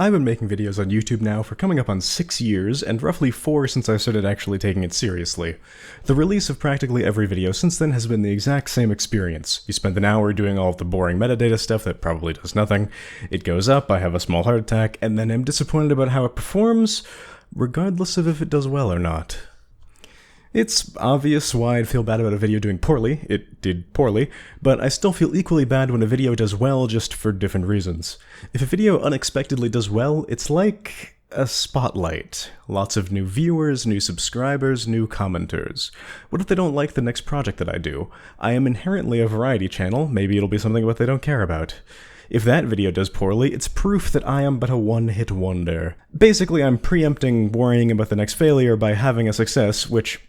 I've been making videos on YouTube now for coming up on 6 years, and roughly 4 since I started actually taking it seriously. The release of practically every video since then has been the exact same experience. You spend an hour doing all of the boring metadata stuff that probably does nothing, it goes up, I have a small heart attack, and then I'm disappointed about how it performs, regardless of if it does well or not. It's obvious why I'd feel bad about a video doing poorly. It did poorly, but I still feel equally bad when a video does well, just for different reasons. If a video unexpectedly does well, it's like a spotlight. Lots of new viewers, new subscribers, new commenters. What if they don't like the next project that I do? I am inherently a variety channel, maybe it'll be something what they don't care about. If that video does poorly, it's proof that I am but a one-hit wonder. Basically, I'm preempting worrying about the next failure by having a success, which,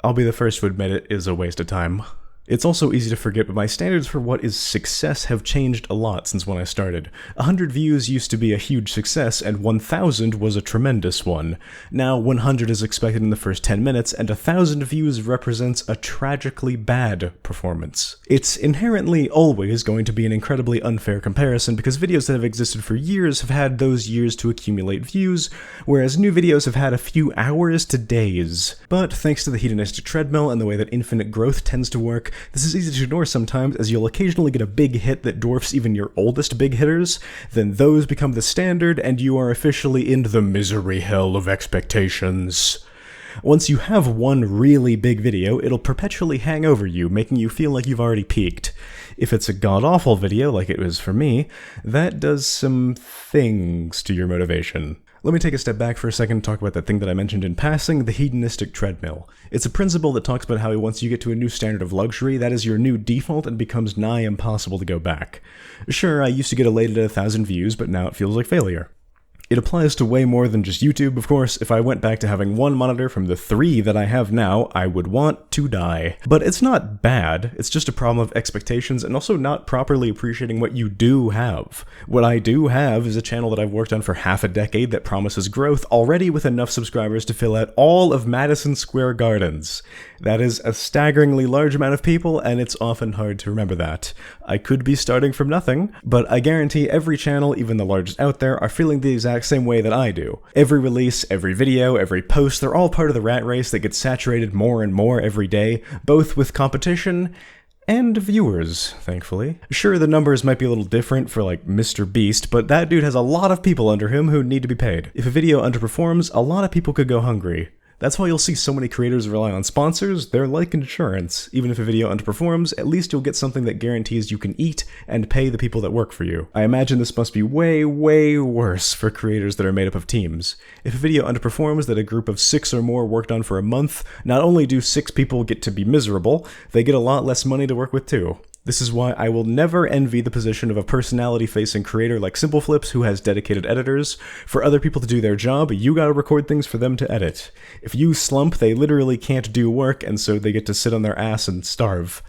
I'll be the first to admit it, is a waste of time. It's also easy to forget, but my standards for what is success have changed a lot since when I started. 100 views used to be a huge success, and 1,000 was a tremendous one. Now 100 is expected in the first 10 minutes, and 1,000 views represents a tragically bad performance. It's inherently always going to be an incredibly unfair comparison, because videos that have existed for years have had those years to accumulate views, whereas new videos have had a few hours to days. But thanks to the hedonistic treadmill and the way that infinite growth tends to work, this is easy to ignore sometimes, as you'll occasionally get a big hit that dwarfs even your oldest big hitters, then those become the standard, and you are officially in the misery hell of expectations. Once you have one really big video, it'll perpetually hang over you, making you feel like you've already peaked. If it's a god-awful video, like it was for me, that does some things to your motivation. Let me take a step back for a second and talk about that thing that I mentioned in passing, the hedonistic treadmill. It's a principle that talks about how once you get to a new standard of luxury, that is your new default and becomes nigh impossible to go back. Sure, I used to get elated at 1,000 views, but now it feels like failure. It applies to way more than just YouTube, of course. If I went back to having one monitor from the 3 that I have now, I would want to die. But it's not bad, it's just a problem of expectations and also not properly appreciating what you do have. What I do have is a channel that I've worked on for half a decade that promises growth, already with enough subscribers to fill out all of Madison Square Gardens. That is a staggeringly large amount of people, and it's often hard to remember that. I could be starting from nothing, but I guarantee every channel, even the largest out there, are feeling the exact same way that I do. Every release, every video, every post, they're all part of the rat race that gets saturated more and more every day, both with competition and viewers, thankfully. Sure, the numbers might be a little different for, like, Mr. Beast, but that dude has a lot of people under him who need to be paid. If a video underperforms, a lot of people could go hungry. That's why you'll see so many creators rely on sponsors. They're like insurance. Even if a video underperforms, at least you'll get something that guarantees you can eat and pay the people that work for you. I imagine this must be way, way worse for creators that are made up of teams. If a video underperforms that a group of 6 or more worked on for a month, not only do 6 people get to be miserable, they get a lot less money to work with too. This is why I will never envy the position of a personality-facing creator like SimpleFlips who has dedicated editors. For other people to do their job, you gotta record things for them to edit. If you slump, they literally can't do work, and so they get to sit on their ass and starve.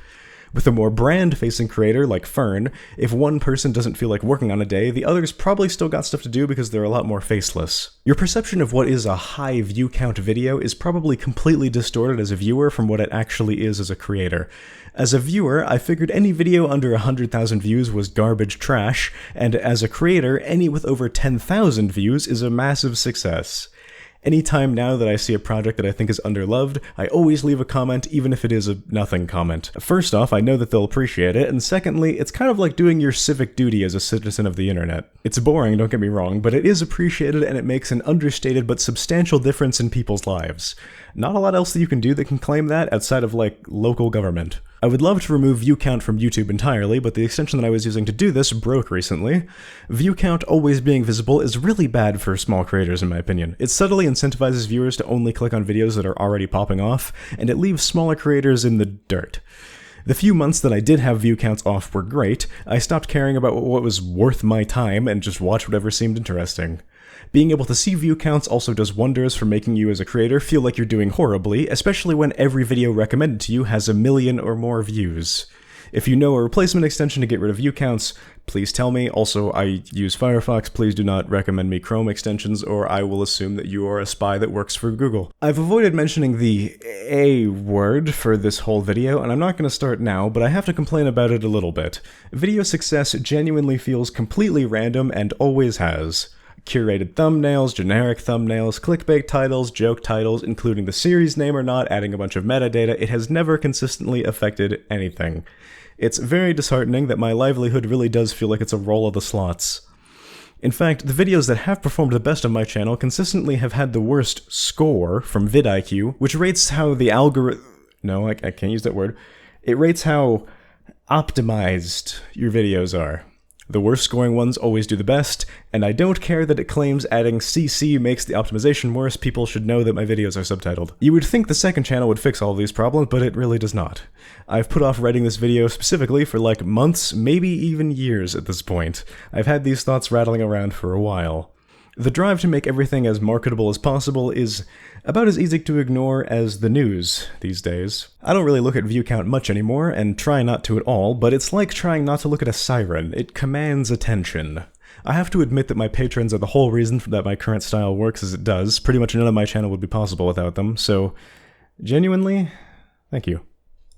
With a more brand-facing creator like Fern, if one person doesn't feel like working on a day, the others probably still got stuff to do because they're a lot more faceless. Your perception of what is a high view count video is probably completely distorted as a viewer from what it actually is as a creator. As a viewer, I figured any video under 100,000 views was garbage trash, and as a creator, any with over 10,000 views is a massive success. Anytime now that I see a project that I think is underloved, I always leave a comment, even if it is a nothing comment. First off, I know that they'll appreciate it, and secondly, it's kind of like doing your civic duty as a citizen of the internet. It's boring, don't get me wrong, but it is appreciated and it makes an understated but substantial difference in people's lives. Not a lot else that you can do that can claim that outside of, like, local government. I would love to remove view count from YouTube entirely, but the extension that I was using to do this broke recently. View count always being visible is really bad for small creators in my opinion. It subtly incentivizes viewers to only click on videos that are already popping off, and it leaves smaller creators in the dirt. The few months that I did have view counts off were great. I stopped caring about what was worth my time and just watched whatever seemed interesting. Being able to see view counts also does wonders for making you as a creator feel like you're doing horribly, especially when every video recommended to you has 1 million or more views. If you know a replacement extension to get rid of view counts, please tell me. Also, I use Firefox. Please do not recommend me Chrome extensions, or I will assume that you are a spy that works for Google. I've avoided mentioning the A word for this whole video, and I'm not going to start now, but I have to complain about it a little bit. Video success genuinely feels completely random and always has. curated thumbnails, generic thumbnails, clickbait titles, joke titles, including the series name or not, adding a bunch of metadata. It has never consistently affected anything. It's very disheartening that my livelihood really does feel like it's a roll of the slots. In fact, the videos that have performed the best on my channel consistently have had the worst score from vidIQ, which rates how the algorithm... No, I can't use that word. It rates how optimized your videos are. The worst scoring ones always do the best, and I don't care that it claims adding CC makes the optimization worse. People should know that my videos are subtitled. You would think the second channel would fix all of these problems, but it really does not. I've put off writing this video specifically for like months, maybe even years at this point. I've had these thoughts rattling around for a while. The drive to make everything as marketable as possible is about as easy to ignore as the news these days. I don't really look at view count much anymore, and try not to at all, but it's like trying not to look at a siren. It commands attention. I have to admit that my patrons are the whole reason that my current style works as it does. Pretty much none of my channel would be possible without them, so genuinely, thank you.